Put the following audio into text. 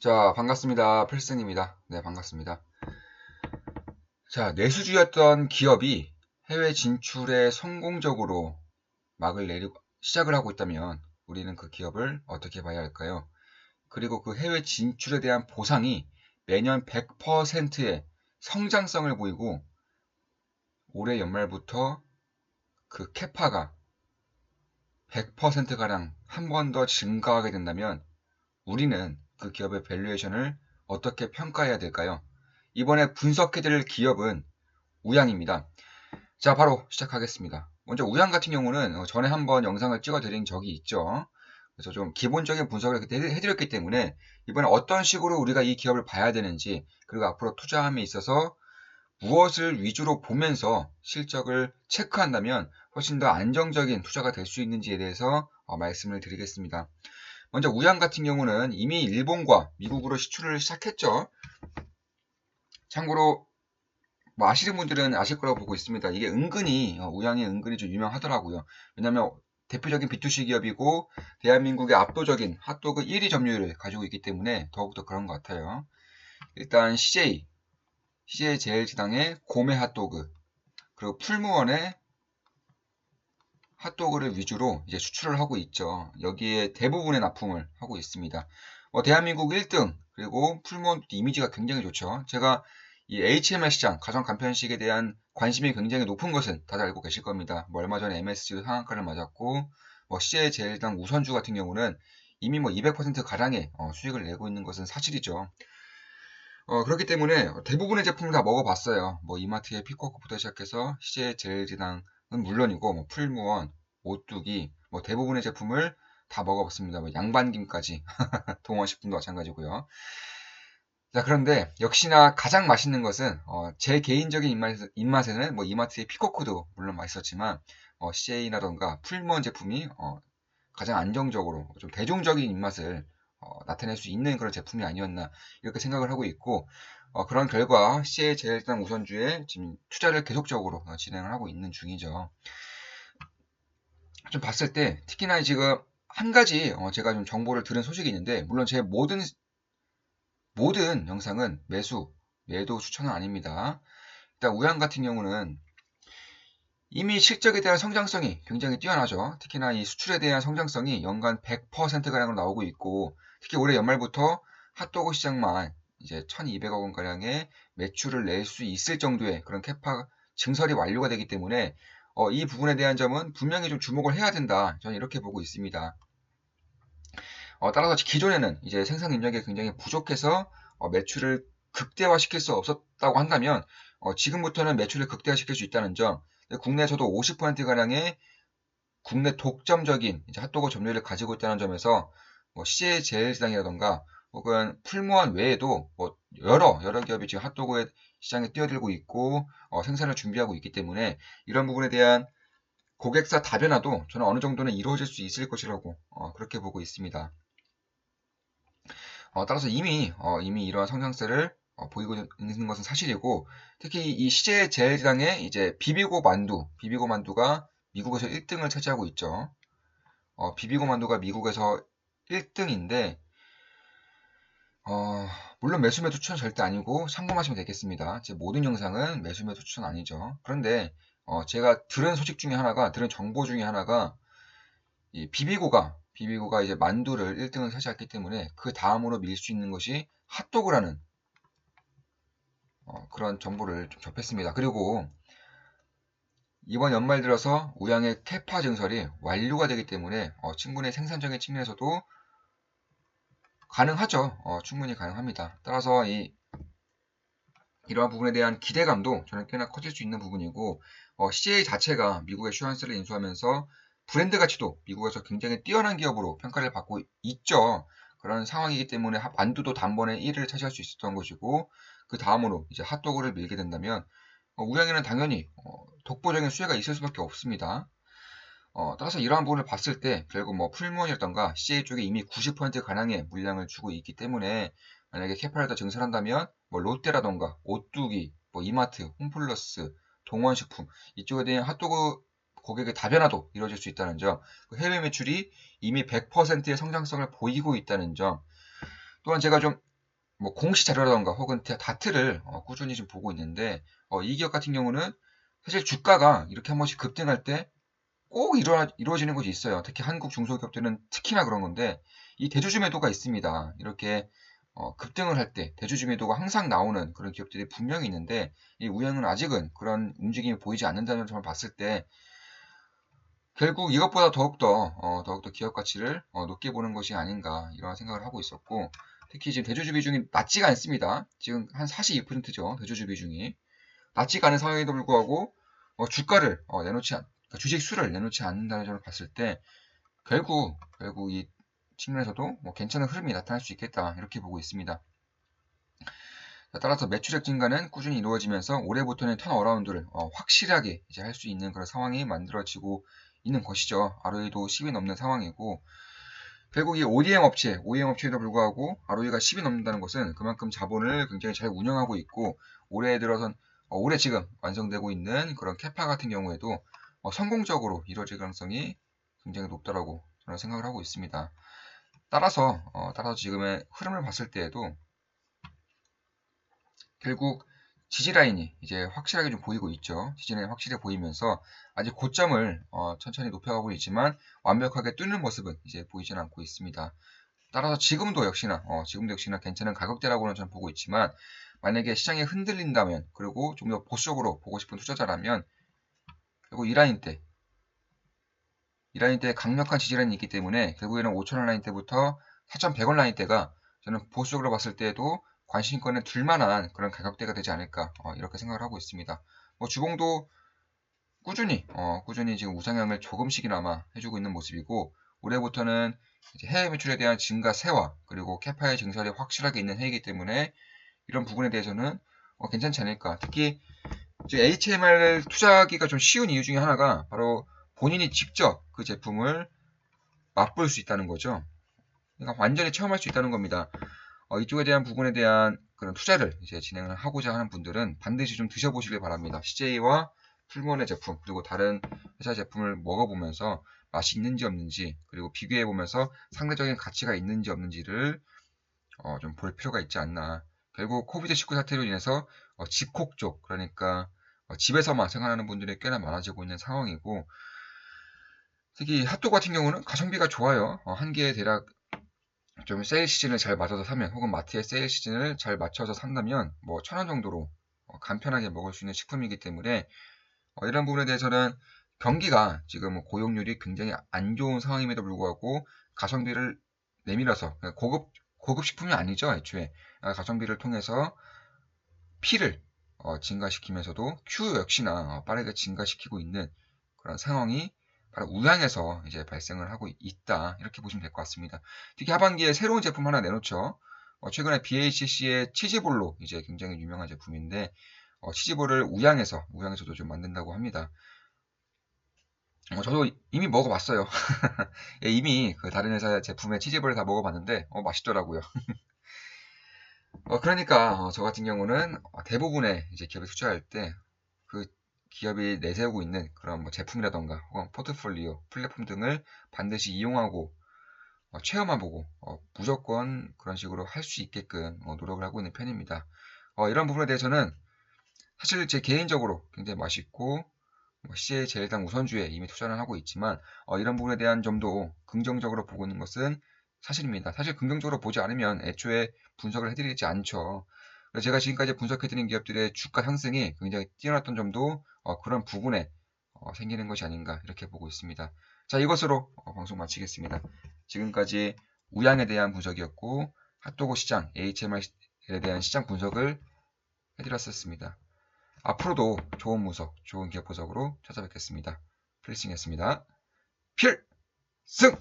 자, 반갑습니다. 필승입니다. 네, 반갑습니다. 자, 내수주였던 기업이 해외 진출에 성공적으로 시작을 하고 있다면 우리는 그 기업을 어떻게 봐야 할까요? 그리고 그 해외 진출에 대한 보상이 매년 100%의 성장성을 보이고 올해 연말부터 그 캐파가 100%가량 한 번 더 증가하게 된다면 우리는 그 기업의 밸류에이션을 어떻게 평가해야 될까요? 이번에 분석해드릴 기업은 우양입니다. 자, 바로 시작하겠습니다. 먼저 우양 같은 경우는 전에 한번 영상을 찍어드린 적이 있죠. 그래서 좀 기본적인 분석을 그때 해드렸기 때문에 이번에 어떤 식으로 우리가 이 기업을 봐야 되는지, 그리고 앞으로 투자함에 있어서 무엇을 위주로 보면서 실적을 체크한다면 훨씬 더 안정적인 투자가 될 수 있는지에 대해서 말씀을 드리겠습니다. 먼저 우양 같은 경우는 이미 일본과 미국으로 시출을 시작했죠. 참고로 뭐 아시는 분들은 아실 거라고 보고 있습니다. 이게 은근히 우양이 은근히 좀 유명하더라고요. 왜냐하면 대표적인 B2C 기업이고 대한민국의 압도적인 핫도그 1위 점유율을 가지고 있기 때문에 더욱더 그런 것 같아요. 일단 CJ 제일지당의 고메 핫도그, 그리고 풀무원의 핫도그를 위주로 이제 수출을 하고 있죠. 여기에 대부분의 납품을 하고 있습니다. 대한민국 1등, 그리고 풀무원 이미지가 굉장히 좋죠. 제가 이 HMR 시장, 가전 간편식에 대한 관심이 굉장히 높은 것은 다들 알고 계실 겁니다. 얼마 전에 MSC도 상한가를 맞았고, CJ 제일당 우선주 같은 경우는 이미 200% 가량의 수익을 내고 있는 것은 사실이죠. 그렇기 때문에 대부분의 제품을 다 먹어봤어요. 이마트의 피코크부터 시작해서 CJ 제일지당은 물론이고, 풀무원, 오뚜기, 대부분의 제품을 다 먹어봤습니다. 양반김까지. 동원식품도 마찬가지고요. 자, 그런데 역시나 가장 맛있는 것은 제 개인적인 입맛에는 이마트의 피코크도 물론 맛있었지만 CJ라던가 풀무원 제품이 가장 안정적으로 좀 대중적인 입맛을 나타낼 수 있는 그런 제품이 아니었나 이렇게 생각을 하고 있고, 그런 결과 CJ 제일당 우선주에 지금 투자를 계속적으로 진행을 하고 있는 중이죠. 좀 봤을 때 특히나 지금 한 가지 제가 좀 정보를 들은 소식이 있는데, 물론 제 모든 영상은 매도 추천은 아닙니다. 일단 우양 같은 경우는 이미 실적에 대한 성장성이 굉장히 뛰어나죠. 특히나 이 수출에 대한 성장성이 연간 100%가량으로 나오고 있고, 특히 올해 연말부터 핫도그 시장만 이제 1200억 원가량의 매출을 낼 수 있을 정도의 그런 캐파 증설이 완료가 되기 때문에 이 부분에 대한 점은 분명히 좀 주목을 해야 된다. 저는 이렇게 보고 있습니다. 따라서 기존에는 이제 생산 능력이 굉장히 부족해서 매출을 극대화시킬 수 없었다고 한다면 지금부터는 매출을 극대화시킬 수 있다는 점, 국내에서도 50%가량의 국내 독점적인 이제 핫도그 점유율을 가지고 있다는 점에서 CJ 제일시장이라던가 혹은 풀무원 외에도 여러 기업이 지금 핫도그 시장에 뛰어들고 있고 생산을 준비하고 있기 때문에 이런 부분에 대한 고객사 다변화도 저는 어느 정도는 이루어질 수 있을 것이라고 그렇게 보고 있습니다. 따라서 이미 이러한 성장세를 보이고 있는 것은 사실이고, 특히 이 CJ 제일시장의 이제 비비고 만두가 미국에서 1등을 차지하고 있죠. 비비고 만두가 미국에서 1등인데, 물론 매수 추천 절대 아니고 참고하시면 되겠습니다. 제 모든 영상은 매수 추천 아니죠. 그런데 제가 들은 정보 중에 하나가 이 비비고가 이제 만두를 1등을 차지했기 때문에 그 다음으로 밀 수 있는 것이 핫도그라는 그런 정보를 좀 접했습니다. 그리고 이번 연말 들어서 우양의 캐파 증설이 완료가 되기 때문에 충분히 생산적인 측면에서도 가능하죠. 충분히 가능합니다. 따라서 이러한 부분에 대한 기대감도 저는 꽤나 커질 수 있는 부분이고, CJ 자체가 미국의 슈완스를 인수하면서 브랜드 가치도 미국에서 굉장히 뛰어난 기업으로 평가를 받고 있죠. 그런 상황이기 때문에 만두도 단번에 1위를 차지할 수 있었던 것이고, 그 다음으로 이제 핫도그를 밀게 된다면 우양에는 당연히 독보적인 수혜가 있을 수밖에 없습니다. 따라서 이러한 부분을 봤을 때 결국 풀무원이었던가 CJ 쪽에 이미 90% 가량의 물량을 주고 있기 때문에 만약에 캐파를 더 증설한다면 롯데라던가 오뚜기, 이마트, 홈플러스, 동원식품 이쪽에 대한 핫도그 고객의 다변화도 이루어질 수 있다는 점, 해외 매출이 이미 100%의 성장성을 보이고 있다는 점, 또한 제가 좀 뭐 공시 자료라던가 혹은 다트를 꾸준히 좀 보고 있는데 이 기업 같은 경우는 사실 주가가 이렇게 한 번씩 급등할 때 꼭 이루어지는 것이 있어요. 특히 한국 중소기업들은 특히나 그런 건데 이 대주주 매도가 있습니다. 이렇게 급등을 할 때 대주주 매도가 항상 나오는 그런 기업들이 분명히 있는데 이 우양은 아직은 그런 움직임이 보이지 않는다는 점을 봤을 때 결국 이것보다 더욱더 기업 가치를 높게 보는 것이 아닌가 이런 생각을 하고 있었고 특히 지금 대주주 비중이 낮지가 않습니다. 지금 한 42%죠. 대주주 비중이. 낮지가 않은 상황에도 불구하고 주가를 그러니까 주식 수를 내놓지 않는다는 점을 봤을 때 결국 이 측면에서도 뭐 괜찮은 흐름이 나타날 수 있겠다 이렇게 보고 있습니다. 따라서 매출액 증가는 꾸준히 이루어지면서 올해부터는 턴어라운드를 확실하게 이제 할 수 있는 그런 상황이 만들어지고 있는 것이죠. ROE도 10이 넘는 상황이고 결국 이 OEM 업체에도 불구하고 ROE가 10이 넘는다는 것은 그만큼 자본을 굉장히 잘 운영하고 있고 올해 들어선 올해 지금 완성되고 있는 그런 캐파 같은 경우에도 성공적으로 이루어질 가능성이 굉장히 높다라고 저는 생각을 하고 있습니다. 따라서 지금의 흐름을 봤을 때에도 결국 지지라인이 이제 확실하게 좀 보이고 있죠. 지지라인이 확실히 보이면서 아직 고점을 천천히 높여가고 있지만 완벽하게 뚫는 모습은 이제 보이지는 않고 있습니다. 따라서 지금도 역시나 괜찮은 가격대라고는 저는 보고 있지만 만약에 시장이 흔들린다면 그리고 좀 더 보수적으로 보고 싶은 투자자라면 결국 이 라인 때 강력한 지지라인이 있기 때문에 결국에는 5,000원 라인 때부터 4,100원 라인 때가 저는 보수적으로 봤을 때에도 관심권에 둘만한 그런 가격대가 되지 않을까 이렇게 생각을 하고 있습니다. 뭐 주봉도 꾸준히 지금 우상향을 조금씩이나마 해주고 있는 모습이고 올해부터는 이제 해외 매출에 대한 증가세와 그리고 캐파의 증설이 확실하게 있는 해이기 때문에 이런 부분에 대해서는 괜찮지 않을까. 특히 HMR을 투자하기가 좀 쉬운 이유 중에 하나가 바로 본인이 직접 그 제품을 맛볼 수 있다는 거죠. 그러니까 완전히 체험할 수 있다는 겁니다. 이쪽에 대한 부분에 대한 그런 투자를 이제 진행을 하고자 하는 분들은 반드시 좀 드셔보시길 바랍니다. CJ와 풀몬의 제품 그리고 다른 회사 제품을 먹어보면서 맛이 있는지 없는지 그리고 비교해보면서 상대적인 가치가 있는지 없는지를 좀 볼 필요가 있지 않나. 결국 코비드19 사태로 인해서 집콕 쪽 그러니까 집에서만 생활하는 분들이 꽤나 많아지고 있는 상황이고 특히 핫도그 같은 경우는 가성비가 좋아요. 한 개에 대략 좀 세일 시즌을 잘 맞춰서 사면 혹은 마트의 세일 시즌을 잘 맞춰서 산다면 뭐 1,000원 정도로 간편하게 먹을 수 있는 식품이기 때문에 이런 부분에 대해서는 경기가 지금 고용률이 굉장히 안 좋은 상황임에도 불구하고 가성비를 내밀어서 그러니까 고급 식품이 아니죠 애초에 가성비를 통해서 P를 증가시키면서도 Q 역시나 빠르게 증가시키고 있는 그런 상황이 바로 우양에서 이제 발생을 하고 있다 이렇게 보시면 될 것 같습니다. 특히 하반기에 새로운 제품 하나 내놓죠. 최근에 BHC의 치즈볼로 이제 굉장히 유명한 제품인데 치즈볼을 우양에서도 좀 만든다고 합니다. 저도 이미 먹어봤어요. 예, 이미 그 다른 회사 제품의 치즈볼을 다 먹어봤는데 맛있더라고요. 그러니까 저 같은 경우는 대부분의 이제 기업에 투자할 때 그 기업이 내세우고 있는 그런 뭐 제품이라던가 혹은 포트폴리오, 플랫폼 등을 반드시 이용하고 체험해보고 무조건 그런 식으로 할 수 있게끔 노력을 하고 있는 편입니다. 이런 부분에 대해서는 사실 제 개인적으로 굉장히 맛있고 CJ 제일당 우선주에 이미 투자를 하고 있지만 이런 부분에 대한 점도 긍정적으로 보고 있는 것은 사실입니다. 사실 긍정적으로 보지 않으면 애초에 분석을 해드리지 않죠. 그래서 제가 지금까지 분석해드린 기업들의 주가 상승이 굉장히 뛰어났던 점도 그런 부분에 생기는 것이 아닌가 이렇게 보고 있습니다. 자, 이것으로 방송 마치겠습니다. 지금까지 우양에 대한 분석이었고 핫도그 시장, HMR에 대한 시장 분석을 해드렸었습니다. 앞으로도 좋은 분석, 좋은 기업 분석으로 찾아뵙겠습니다. 필승이었습니다. 필승!